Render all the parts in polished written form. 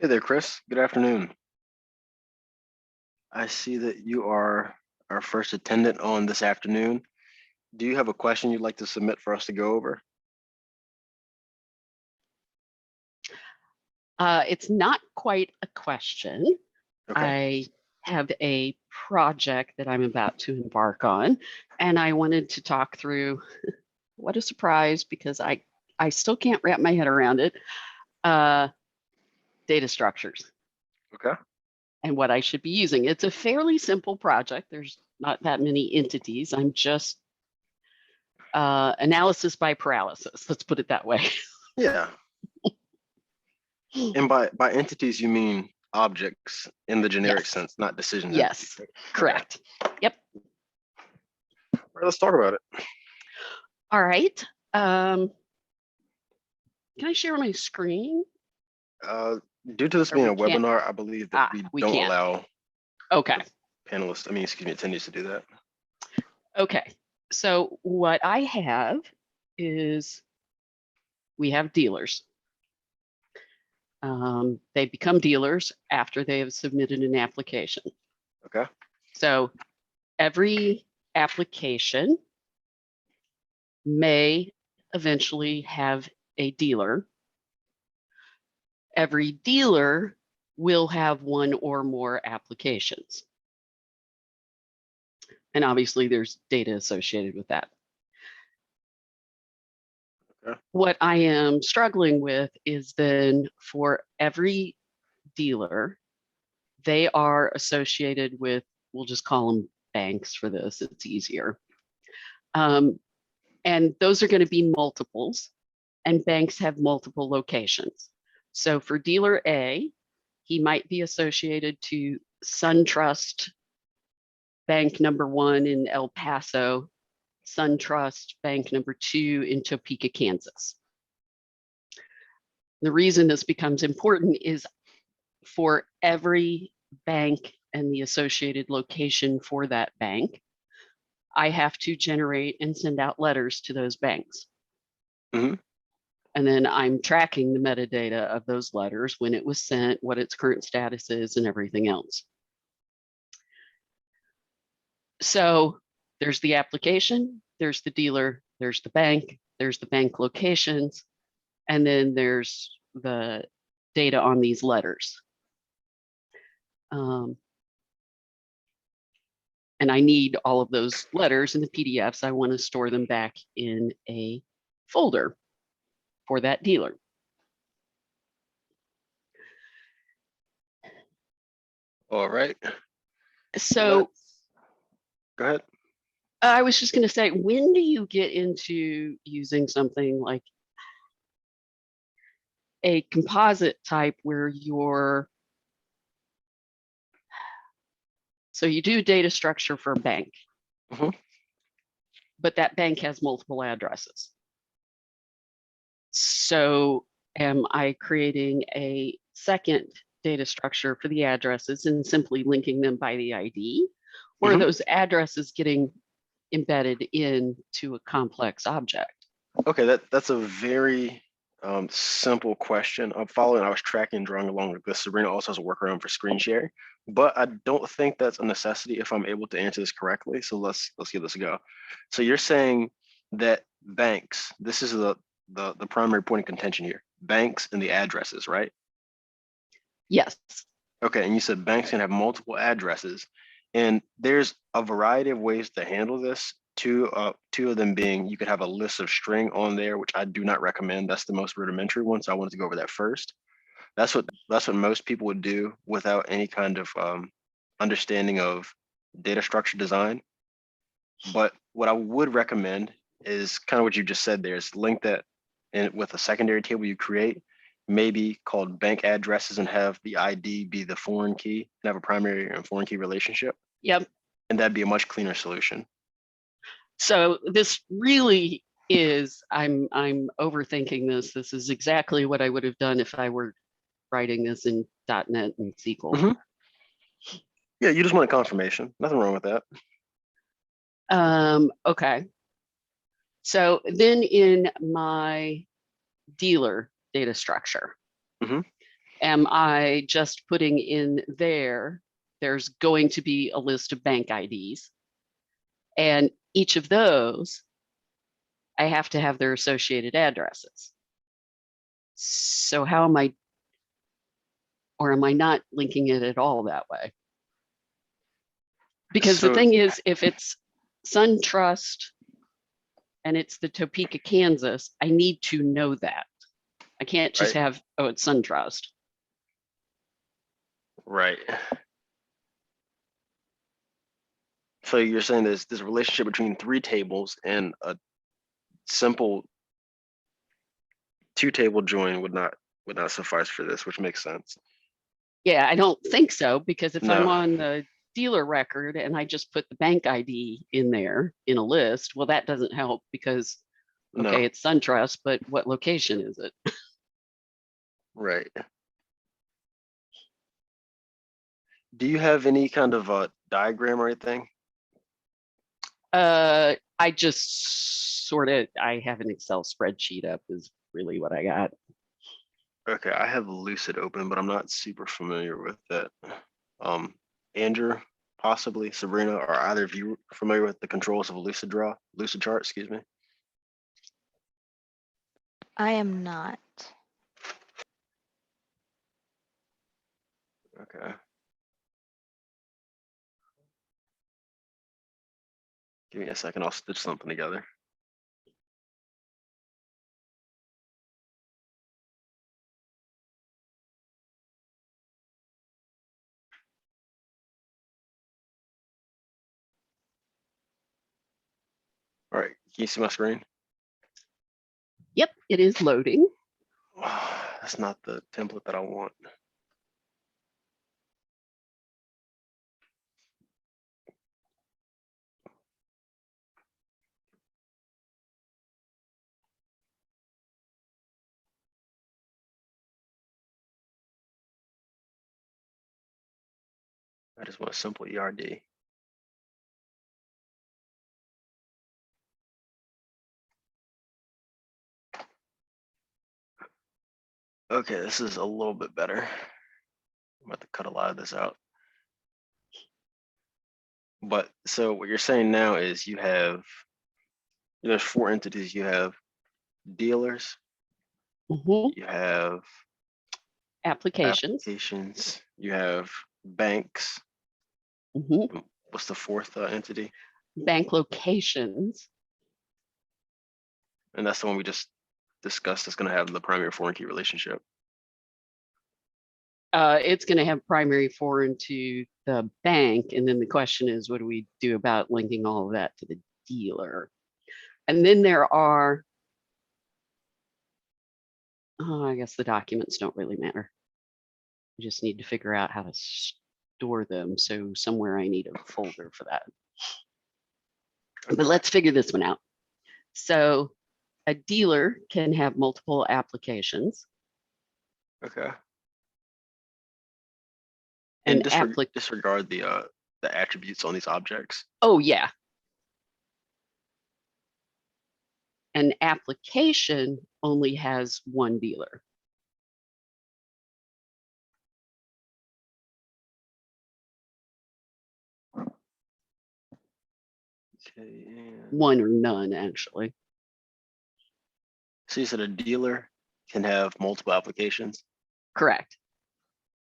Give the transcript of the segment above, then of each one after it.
Hey there, Chris. Good afternoon. I see that you are our first attendant on this afternoon. Do you have a question you'd like to submit for us to go over? It's not quite a question. Okay. I have a project that I'm about to embark on, and I wanted to talk through what a surprise because I still can't wrap my head around it. Data structures Okay. and what I should be using. It's a fairly simple project. There's not that many entities. I'm just analysis by paralysis. Let's put it that way. Yeah. And by entities, you mean objects in the generic Yes. sense, not decisions. Yes. Entities. Correct. Yep. All right, let's talk about it. All right. Can I share my screen? Due to this Or being we a can't? webinar, I believe that we don't Can't. allow Okay. attendees to do that. Okay. So what I have is we have dealers. They become dealers after they have submitted an application. Okay. So every application may eventually have a dealer. Every dealer will have one or more applications. And obviously there's data associated with that. Okay. What I am struggling with is then for every dealer, they are associated with, we'll just call them banks for this, it's easier. And those are going to be multiples, and banks have multiple locations. So for dealer A, he might be associated to SunTrust Bank number 1 in El Paso, SunTrust Bank number 2 in Topeka, Kansas. The reason this becomes important is for every bank and the associated location for that bank, I have to generate and send out letters to those banks. Mm-hmm. And then I'm tracking the metadata of those letters, when it was sent, what its current status is, and everything else. So there's the application, there's the dealer, there's the bank locations, and then there's the data on these letters. And I need all of those letters in the PDFs. I want to store them back in a folder for that dealer. All right. So go ahead. I was just going to say, when do you get into using something like a composite type where so you do data structure for a bank, but that bank has multiple addresses. So am I creating a second data structure for the addresses and simply linking them by the ID? Or are those addresses getting embedded into a complex object? Okay, that's a very simple question. I'm following, I was tracking and drawing along with this. Sabrina also has a workaround for screen sharing, but I don't think that's a necessity if I'm able to answer this correctly. So let's give this a go. So you're saying that banks, this is the primary point of contention here, banks and the addresses, right? Yes. Okay, and you said banks can have multiple addresses, and there's a variety of ways to handle this. Two of them being you could have a list of string on there, which I do not recommend. That's the most rudimentary one, so I wanted to go over that first. That's what most people would do without any kind of understanding of data structure design. But what I would recommend is kind of what you just said there, is link that in with a secondary table you create, maybe called bank addresses, and have the ID be the foreign key and have a primary and foreign key relationship. Yep. And that'd be a much cleaner solution. So this really is, I'm overthinking this. This is exactly what I would have done if I were writing this in .NET and SQL. Yeah, you just want a confirmation. Nothing wrong with that. Okay. So then in my dealer data structure, am I just putting in there, there's going to be a list of bank IDs, and each of those, I have to have their associated addresses. So how am I, or am I not linking it at all that way? Because the So, thing is, if it's SunTrust and it's the Topeka, Kansas, I need to know that. I can't just right, have, oh, it's SunTrust. right. So you're saying there's this relationship between 3 tables and a simple 2-table join would not suffice for this, which makes sense. Yeah, I don't think so, because if I'm No, on the dealer record and I just put the bank ID in there in a list, well, that doesn't help because, okay, no, it's SunTrust, but what location is it? right. Do you have any kind of a diagram or anything? I just sort of, I have an Excel spreadsheet up is really what I got. Okay, I have Lucid open, but I'm not super familiar with that. Andrew, possibly Sabrina, are either of you familiar with the controls of a Lucid chart, excuse me? I am not. Okay. Give me a second, I'll stitch something together. All right, can you see my screen? Yep, it is loading. That's not the template that I want. I just want a simple ERD. Okay, this is a little bit better. I'm about to cut a lot of this out. But so what you're saying now is there's 4 entities. You have dealers, Mhm. you have Applications. applications, you have banks. Mhm. What's the 4th entity? Bank locations. And that's the one we just discussed that's going to have the primary foreign key relationship. It's going to have primary foreign to the bank. And then the question is, what do we do about linking all of that to the dealer? And then there are, oh, I guess the documents don't really matter. I just need to figure out how to store them. So somewhere I need a folder for that. But let's figure this one out. So a dealer can have multiple applications. Okay. An And disregard the attributes on these objects. Oh, yeah. An application only has one dealer. Okay. One or none, actually. So you said a dealer can have multiple applications. Correct.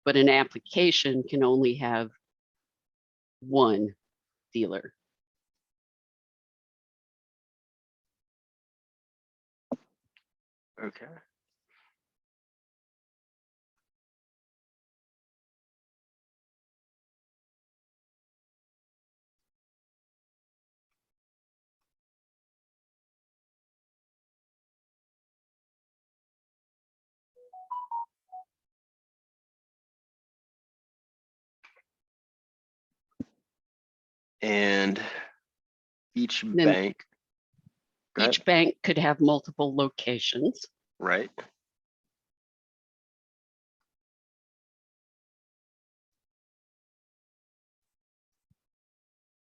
But an application can only have one dealer. Okay. And each Then bank, go ahead. each bank could have multiple locations. Right.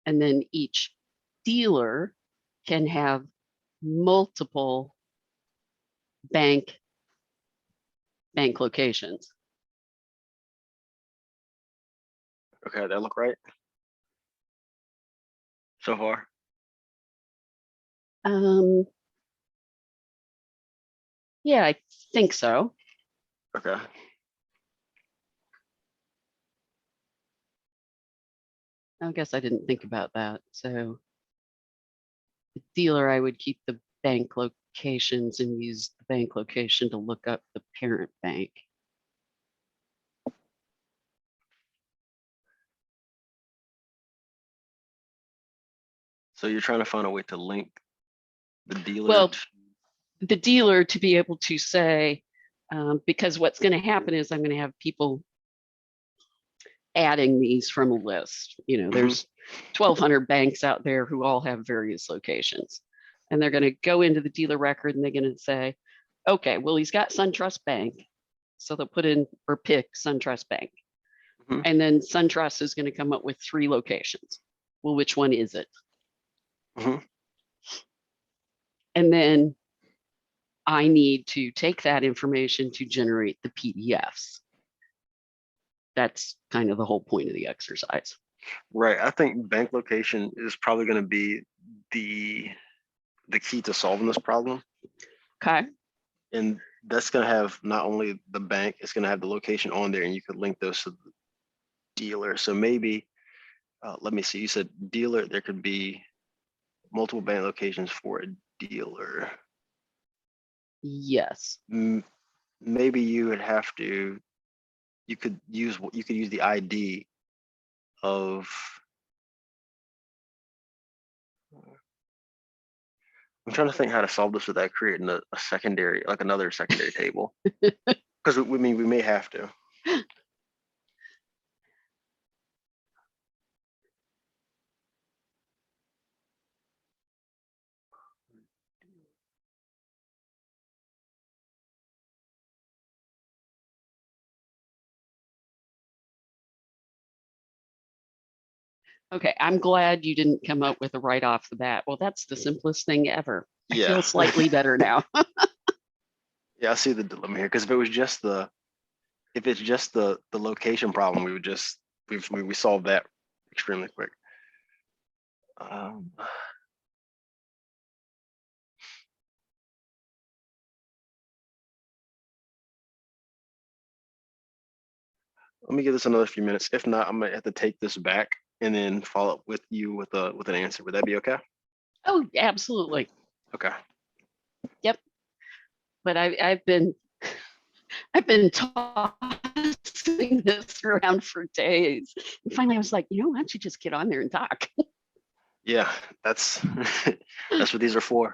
And then each dealer can have multiple bank locations. Okay, that look right so far? Yeah, I think so. Okay. I guess I didn't think about that. So the dealer, I would keep the bank locations and use the bank location to look up the parent bank. So you're trying to find a way to link the dealer. Well, the dealer to be able to say, because what's going to happen is I'm going to have people adding these from a list. You know, there's 1,200 banks out there who all have various locations. And they're going to go into the dealer record and they're going to say, okay, well, he's got SunTrust Bank. So they'll put in or pick SunTrust Bank. Mhm. And then SunTrust is going to come up with 3 locations. Well, which one is it? Mhm. And then I need to take that information to generate the PDFs. That's kind of the whole point of the exercise. Right. I think bank location is probably going to be the key to solving this problem. Okay. And that's going to have not only the bank, it's going to have the location on there, and you could link those to the dealer. So maybe, let me see, you said dealer, there could be multiple bank locations for a dealer. Yes. Maybe you would have to, you could use the ID of, I'm trying to think how to solve this without creating a secondary, like another secondary table. Because we may have to. Okay. I'm glad you didn't come up with a right off the bat. Well, that's the simplest thing ever. I Yeah. feel slightly better now. Yeah, I see the dilemma here. Because if it's just the location problem, we solved that extremely quick. Let me give this another few minutes. If not, I might have to take this back and then follow up with you with an answer. Would that be okay? Oh, absolutely. Okay. Yep. But I've been tossing this around for days. And finally I was like, why don't you just get on there and talk? Yeah, that's that's what these are for.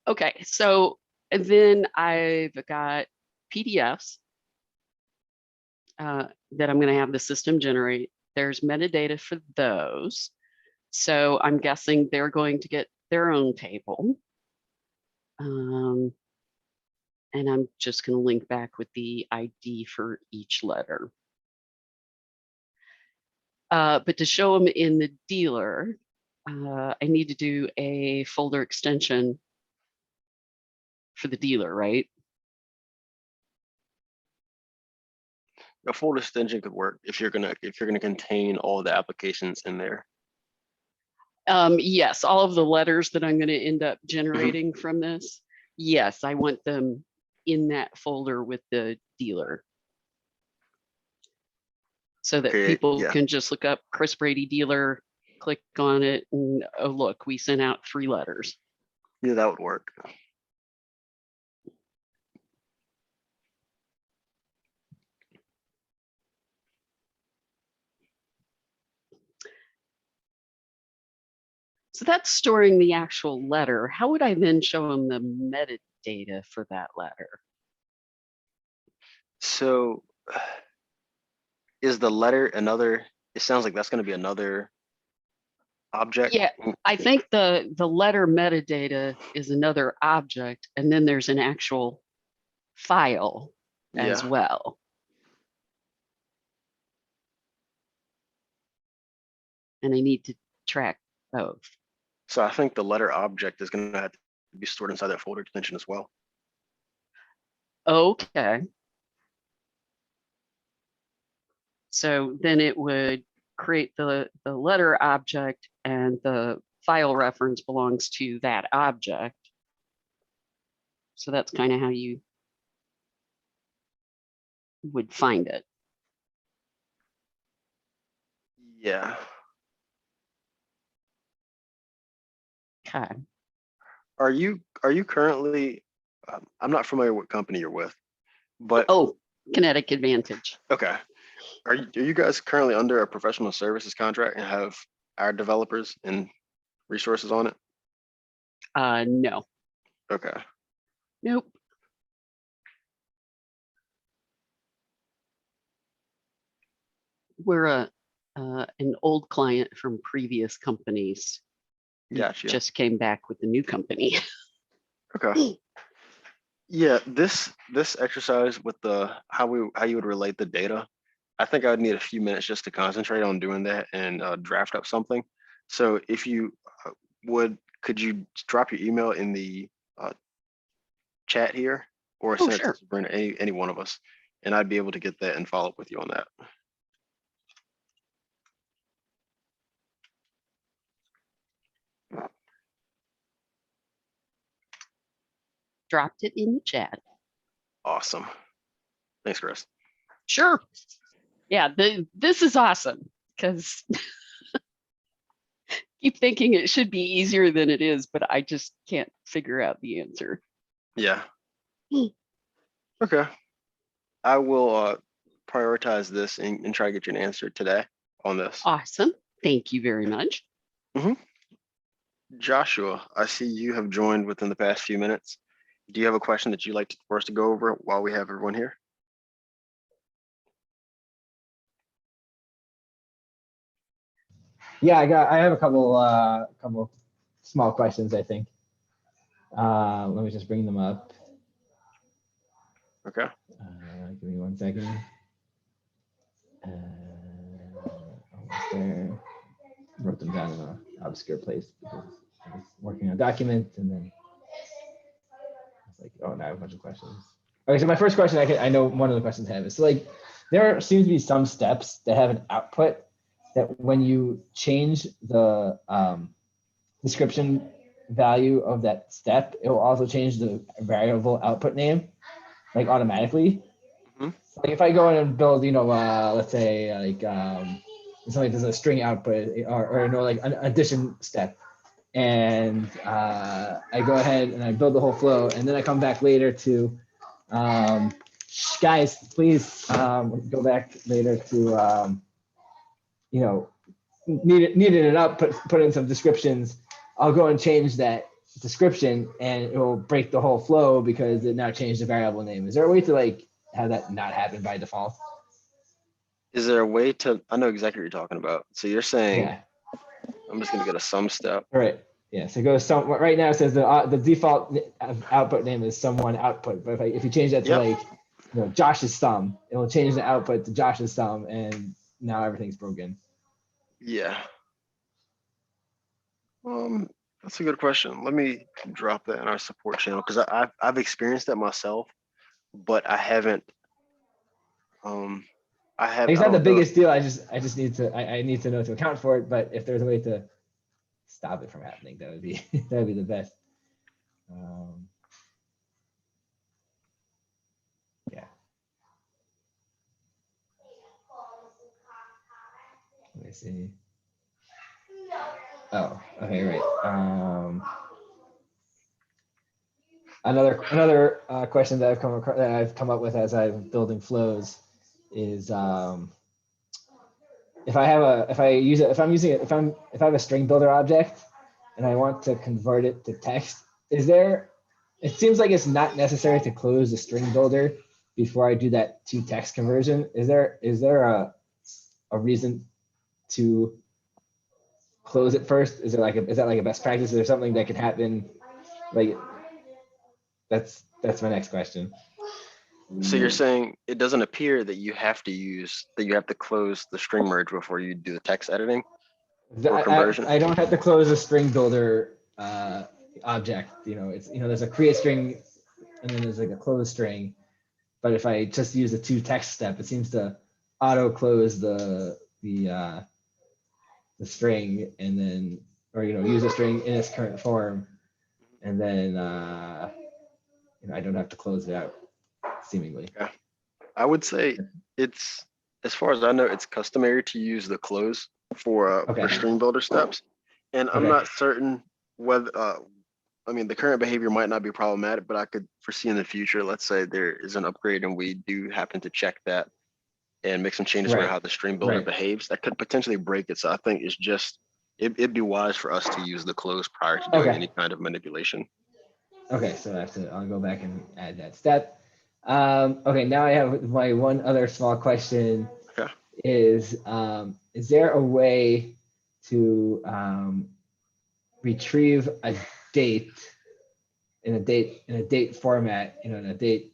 Okay, so and then I've got PDFs that I'm going to have the system generate. There's metadata for those. So I'm guessing they're going to get their own table. And I'm just going to link back with the ID for each letter. But to show them in the dealer, I need to do a folder extension for the dealer, right? A folder extension could work if you're gonna contain all the applications in there. Yes, all of the letters that I'm going to end up generating from this. Yes, I want them in that folder with the dealer. So that Okay, people yeah. can just look up Chris Brady dealer, click on it, and oh, look, we sent out 3 letters. Yeah, that would work. So that's storing the actual letter. How would I then show them the metadata for that letter? So is the letter another, it sounds like that's going to be another object. Yeah, I think the letter metadata is another object, and then there's an actual file as Yeah. well. And I need to track both. So I think the letter object is going to have to be stored inside that folder extension as well. Okay. So then it would create the letter object, and the file reference belongs to that object. So that's kind of how you would find it. Yeah. Okay. Are you currently? I'm not familiar what company you're with, but Oh, Kinetic Advantage. okay. Are you guys currently under a professional services contract and have our developers and resources on it? No, Okay. nope. We're an old client from previous companies. We Gotcha. just came back with the new company. Okay. Yeah, this exercise with the how you would relate the data, I think I would need a few minutes just to concentrate on doing that and draft up something. So if you could you drop your email in the chat here, or Oh, send it to sure. Sabrina, any one of us, and I'd be able to get that and follow up with you on that. Dropped it in the chat. Awesome. Thanks, Chris. Sure. Yeah, this is awesome because keep thinking it should be easier than it is, but I just can't figure out the answer. Yeah. Okay. I will prioritize this and try to get you an answer today on this. Awesome. Thank you very much. Joshua, I see you have joined within the past few minutes. Do you have a question that you'd like for us to go over while we have everyone here? Yeah, I have a couple small questions, I think. Let me just bring them up. Okay. Give me 1 second. Almost there. Wrote them down in an obscure place because I was working on a document, and then I was like, oh, now I have a bunch of questions. Okay, so my first question, I know one of the questions I have is, so like, there seems to be some steps that have an output that when you change the description value of that step, it will also change the variable output name, like automatically. Mhm. Like if I go in and build, let's say like something like there's a string output or like an addition step, and I go ahead and I build the whole flow, and then I come back later to, guys, please go back later to, needed it up, put in some descriptions. I'll go and change that description, and it will break the whole flow because it now changed the variable name. Is there a way to like have that not happen by default? Is there a way to, I know exactly what you're talking about. So you're saying, Yeah. I'm just gonna get a sum step. All right. Yeah. So go some. Right now it says the default output name is someone output, but if you change that to Yep. like Josh's sum, it will change the output to Josh's sum, and now everything's broken. Yeah. That's a good question. Let me drop that in our support channel because I've experienced that myself, but I haven't. It's not the don't know. biggest deal. I just need to I need to know to account for it. But if there's a way to stop it from happening, that would be the best. Yeah. Let me see. Oh, okay, right. Another question that I've come up with as I'm building flows is if I have a string builder object and I want to convert it to text, it seems like it's not necessary to close the string builder before I do that to text conversion. Is there a reason to close it first? Is that like a best practice? Is there something that can happen? Like that's my next question. So you're saying it doesn't appear that you have to close the string merge before you do the text editing or conversion? I don't have to close a string builder object. It's there's a create string and then there's like a close string. But if I just use a to text step, it seems to auto close the string and then, or use a string in its current form, and then I don't have to close it out, seemingly. I would say it's, as far as I know, it's customary to use the close for Okay. string builder steps. And I'm Okay. not certain whether, I mean, the current behavior might not be problematic, but I could foresee in the future, let's say there is an upgrade and we do happen to check that and make some changes around Right. how the string builder Right. behaves, that could potentially break it. So I think it's just, it'd be wise for us to use the close prior to doing Okay. any kind of manipulation. Okay, so I'll go back and add that step. Okay, now I have my one other small question. Okay. Is there a way to retrieve a date in a date format, in a date,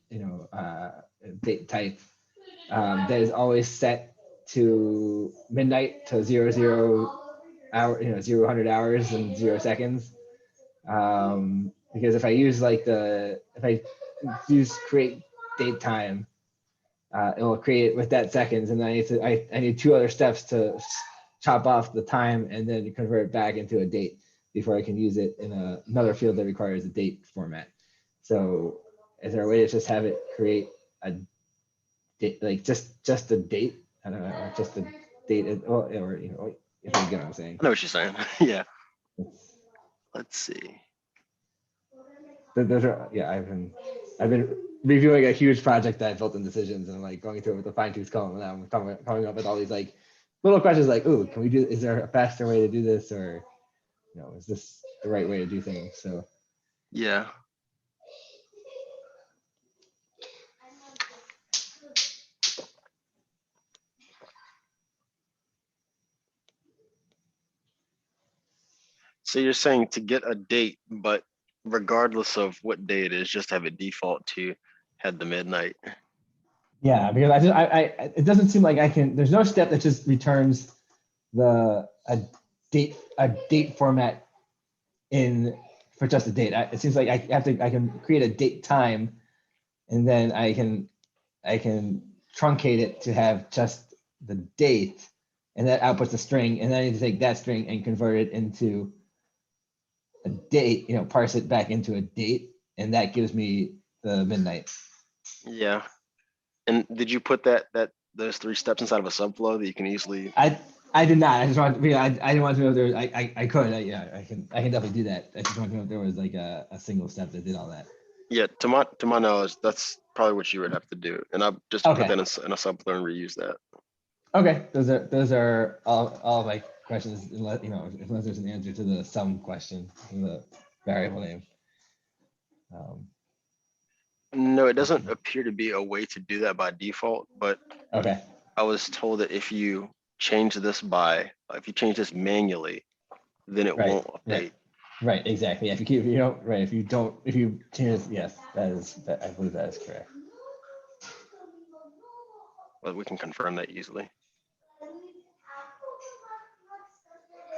date type that is always set to midnight to 00 hour, 0 hours and 0 seconds? Because if I use if I use create date time, it will create it with that seconds, and then I need 2 other steps to chop off the time and then convert it back into a date before I can use it in another field that requires a date format. So is there a way to just have it create a date, like just a date? I don't know, or just a date, or if you get what I'm saying. I know what you're saying. Yeah. Let's see. Those are, yeah, I've been reviewing a huge project that I built in Decisions, and I'm like going through it with a fine tooth comb, and I'm coming up with all these like little questions like, ooh, can we do, is there a faster way to do this, or is this the right way to do things? So Yeah. So you're saying to get a date, but regardless of what day it is, just have it default to had the midnight. yeah, because it doesn't seem like I can, there's no step that just returns a date format for just a date. It seems like I can create a date time, and then I can truncate it to have just the date, and that outputs a string, and then I need to take that string and convert it into a date, parse it back into a date, and that gives me the midnight. Yeah. And did you put those 3 steps inside of a subflow that you can easily? I did not. I just wanted, I didn't want to know if there was, I could, yeah, I can definitely do that. I just wanted to know if there was like a single step that did all that. Yeah, to my knowledge, that's probably what you would have to do. And I'll just put that in a subflow and reuse that. Okay, those are all of my questions, unless there's an answer to the sum question, the variable name. No, it doesn't appear to be a way to do that by default, but Okay, I was told that if you change this manually, then it Right, won't yeah. update. right, exactly. Yeah, if you change, yes, I believe that is correct. But we can confirm that easily.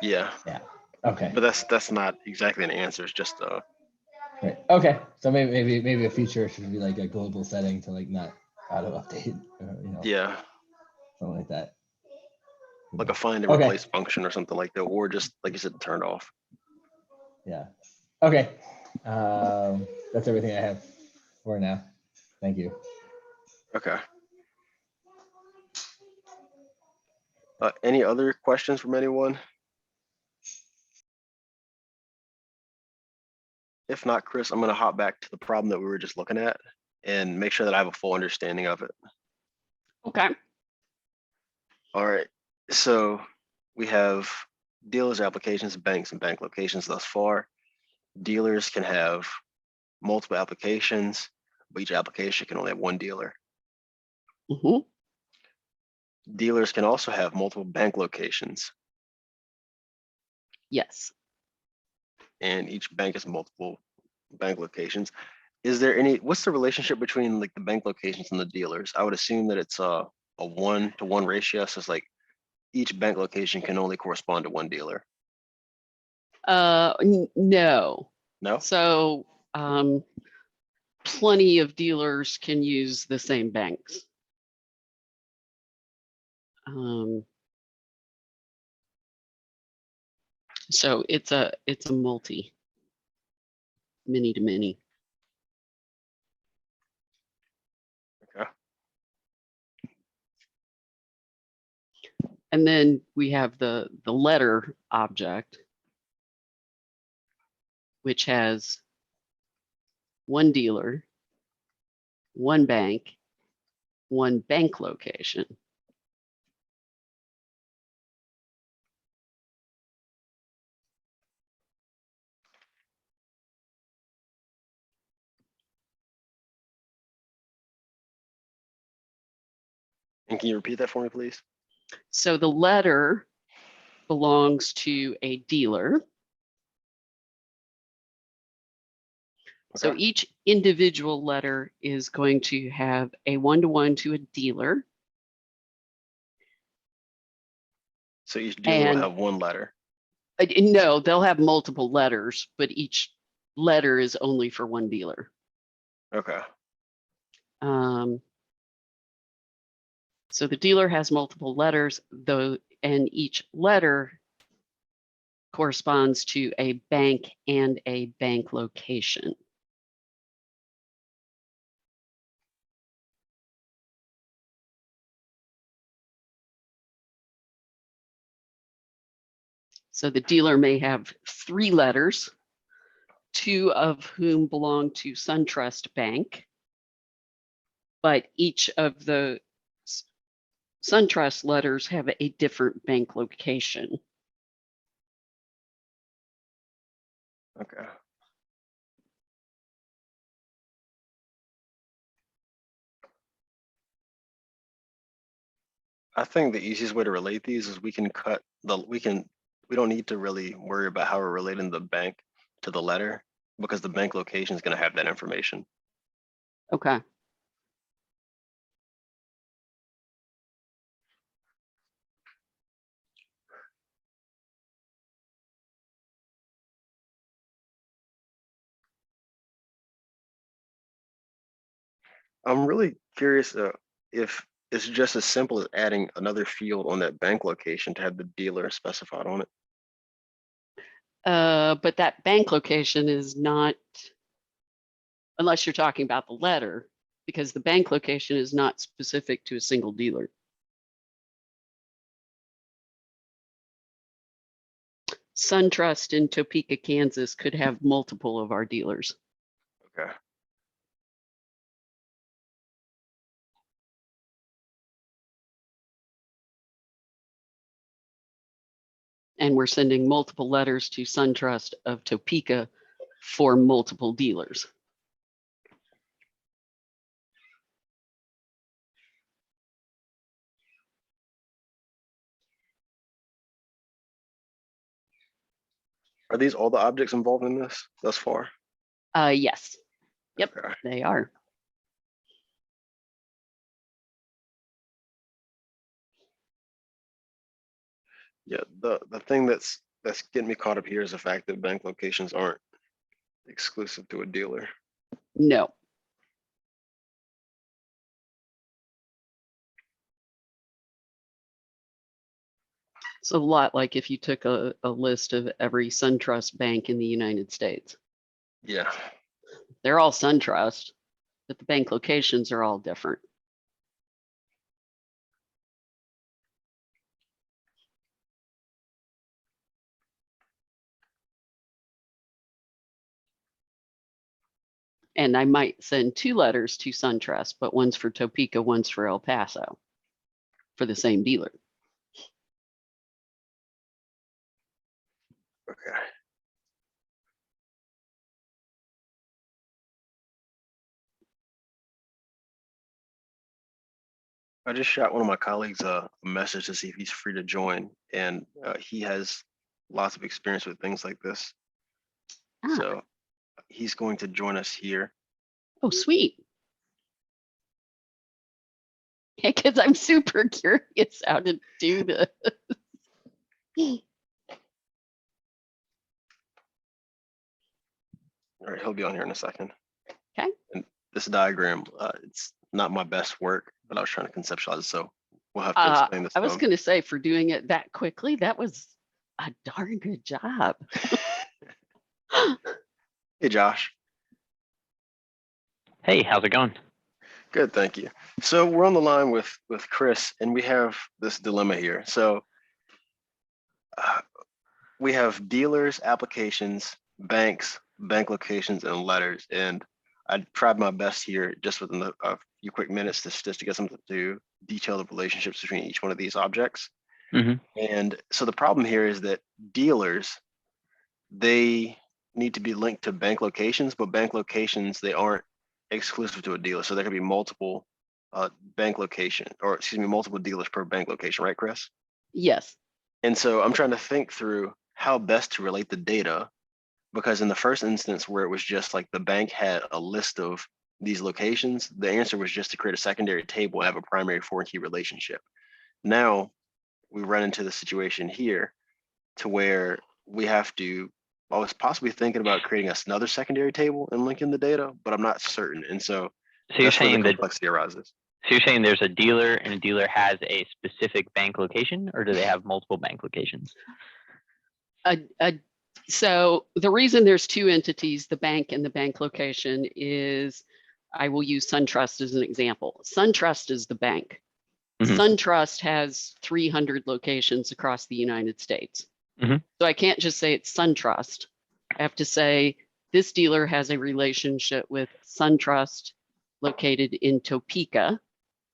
Yeah. Yeah. Okay. But that's not exactly an answer. It's just Right. Okay. So maybe a feature should be like a global setting to like not auto update, yeah, something like that. like a find and Okay. replace function or something like that, or just like you said, turned off. Yeah. Okay. That's everything I have for now. Thank you. Okay. Any other questions from anyone? If not, Chris, I'm going to hop back to the problem that we were just looking at and make sure that I have a full understanding of it. Okay. All right. So we have dealers applications, banks, and bank locations thus far. Dealers can have multiple applications, but each application can only have one dealer. hmm Dealers can also have multiple bank locations, Yes. and each bank has multiple bank locations. What's the relationship between like the bank locations and the dealers? I would assume that it's a 1-to-1 ratio. So it's like each bank location can only correspond to one dealer. No. No? So plenty of dealers can use the same banks. So it's a multi, many to many. Okay. And then we have the letter object, which has one dealer, one bank location. And can you repeat that for me, please? So the letter belongs to a dealer. So Okay. each individual letter is going to have a one-to-one to a dealer. So each dealer will And have one letter. no, they'll have multiple letters, but each letter is only for one dealer. Okay. So the dealer has multiple letters, though, and each letter corresponds to a bank and a bank location. So the dealer may have 3 letters, 2 of whom belong to SunTrust Bank, but each of the SunTrust letters have a different bank location. Okay. I think the easiest way to relate these is we don't need to really worry about how we're relating the bank to the letter because the bank location is going to have that information. Okay. I'm really curious if it's just as simple as adding another field on that bank location to have the dealer specified on it. But that bank location is not, unless you're talking about the letter, because the bank location is not specific to a single dealer. SunTrust in Topeka, Kansas could have multiple of our dealers. Okay. And we're sending multiple letters to SunTrust of Topeka for multiple dealers. Are these all the objects involved in this thus far? Yes. Yep, Okay. they are. Yeah, the thing that's getting me caught up here is the fact that bank locations aren't exclusive to a dealer. No. It's a lot like if you took a list of every SunTrust bank in the United States. Yeah. They're all SunTrust, but the bank locations are all different. And I might send 2 letters to SunTrust, but one's for Topeka, one's for El Paso for the same dealer. Okay. I just shot one of my colleagues a message to see if he's free to join, and he has lots of experience with things like this. Ah. So he's going to join us here. Oh, sweet. Because I'm super curious how to do this. All right, he'll be on here in a second. Okay. And this diagram, it's not my best work, but I was trying to conceptualize it so we'll have to explain this I to was them. going to say, for doing it that quickly, that was a darn good job. Hey, Josh. Hey, how's it going? Good, thank you. So we're on the line with Chris, and we have this dilemma here. So we have dealers, applications, banks, bank locations, and letters. And I tried my best here, just within a few quick minutes, just to get something to detail the relationships between each one of these objects. Mhm. And so the problem here is that dealers, they need to be linked to bank locations, but bank locations, they aren't exclusive to a dealer. So there could be multiple bank location, or excuse me, multiple dealers per bank location, right, Chris? Yes. And so I'm trying to think through how best to relate the data, because in the first instance where it was just like the bank had a list of these locations, the answer was just to create a secondary table and have a primary foreign key relationship. Now we run into the situation here to where we have to, I was possibly thinking about creating another secondary table and linking the data, but I'm not certain. And so So you're that's where the saying that complexity arises. so you're saying there's a dealer and a dealer has a specific bank location, or do they have multiple bank locations? So the reason there's two entities, the bank and the bank location, is I will use SunTrust as an example. SunTrust is the bank. Mhm. SunTrust has 300 locations across the United States. Mhm. So I can't just say it's SunTrust. I have to say this dealer has a relationship with SunTrust located in Topeka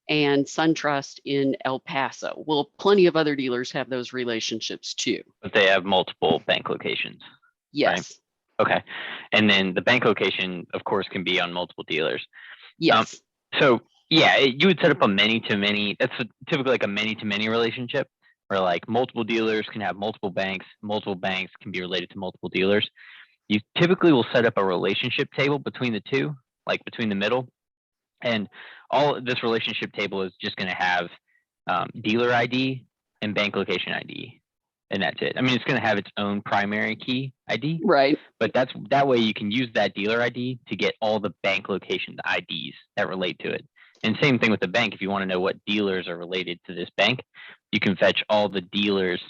and SunTrust in El Paso. Well, plenty of other dealers have those relationships too. But they have multiple bank locations. Yes. Okay. And then the bank location, of course, can be on multiple dealers. Yes. So yeah, you would set up a many-to-many. That's typically like a many-to-many relationship, where like multiple dealers can have multiple banks can be related to multiple dealers. You typically will set up a relationship table between the two, like between the middle. And all this relationship table is just going to have dealer ID and bank location ID, and that's it. I mean, it's going to have its own primary key ID, Right. but that way you can use that dealer ID to get all the bank location IDs that relate to it. And same thing with the bank. If you want to know what dealers are related to this bank, you can fetch all the dealers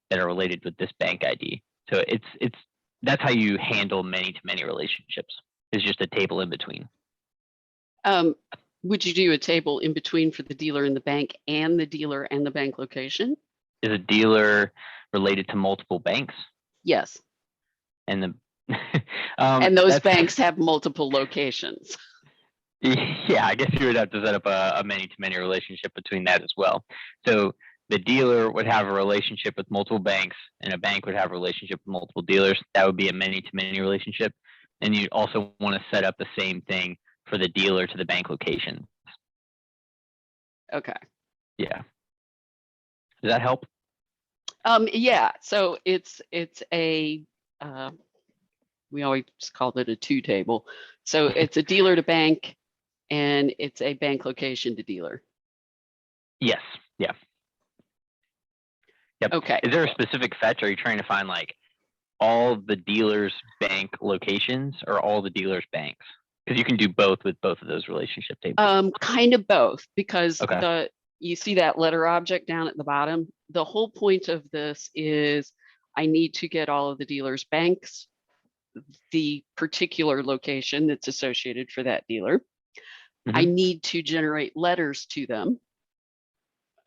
that are related with this bank ID. So that's how you handle many-to-many relationships. It's just a table in between. Would you do a table in between for the dealer and the bank and the dealer and the bank location? Is a dealer related to multiple banks? Yes. And the And those that's- banks have multiple locations. Yeah, I guess you would have to set up a many-to-many relationship between that as well. So the dealer would have a relationship with multiple banks, and a bank would have a relationship with multiple dealers. That would be a many-to-many relationship. And you also want to set up the same thing for the dealer to the bank location. Okay. Yeah. Does that help? Yeah. So it's a we always called it a two table. So it's a dealer to bank and it's a bank location to dealer. Yes. Yeah. Yep. Okay. Is there a specific fetch? Or are you trying to find like all the dealers' bank locations or all the dealers' banks? Because you can do both with both of those relationship tables. Kind of both, because Okay. you see that letter object down at the bottom. The whole point of this is I need to get all of the dealers' banks, the particular location that's associated for that dealer. I need to generate letters to them.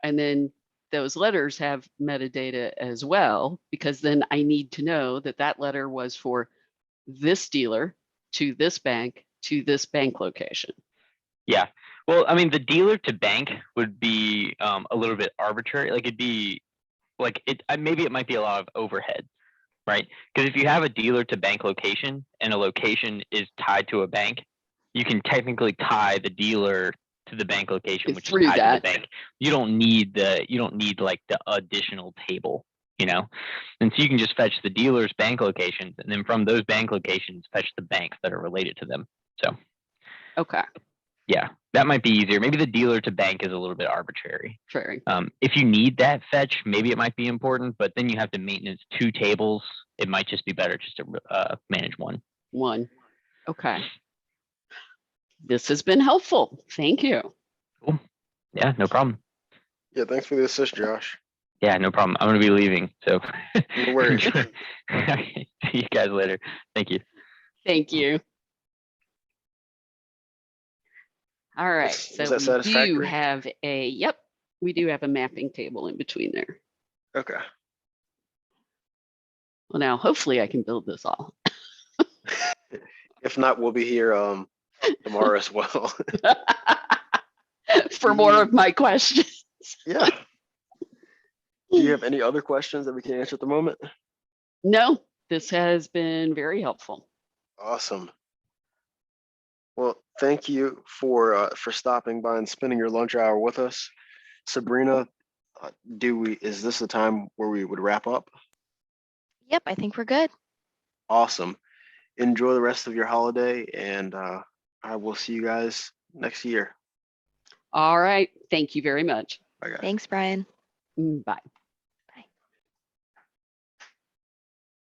And then those letters have metadata as well, because then I need to know that that letter was for this dealer to this bank to this bank location. Yeah. Well, I mean, the dealer to bank would be a little bit arbitrary. Like it'd be like maybe it might be a lot of overhead, right? Because if you have a dealer to bank location and a location is tied to a bank, you can technically tie the dealer to the bank location, which is Through tied to that. the bank. You don't need like the additional table, you know? And so you can just fetch the dealer's bank locations, and then from those bank locations, fetch the banks that are related to them. So Okay. yeah, that might be easier. Maybe the dealer to bank is a little bit arbitrary. Very. If you need that fetch, maybe it might be important, but then you have to maintenance two tables. It might just be better just to manage one. Okay. This has been helpful. Thank you. Cool. Yeah, no problem. Yeah, thanks for the assist, Josh. Yeah, no problem. I'm gonna be leaving, so. No worries. See you guys later. Thank you. Thank you. All right, Was so that we do satisfactory? have yep, we do have a mapping table in between there. Okay. Well, now hopefully I can build this all. If not, we'll be here tomorrow as well. For more of my questions. Yeah. Do you have any other questions that we can answer at the moment? No, this has been very helpful. Awesome. Well, thank you for stopping by and spending your lunch hour with us. Sabrina, is this the time where we would wrap up? Yep, I think we're good. Awesome. Enjoy the rest of your holiday, and I will see you guys next year. All right, thank you very much. Bye, guys. Thanks, Brian. Bye.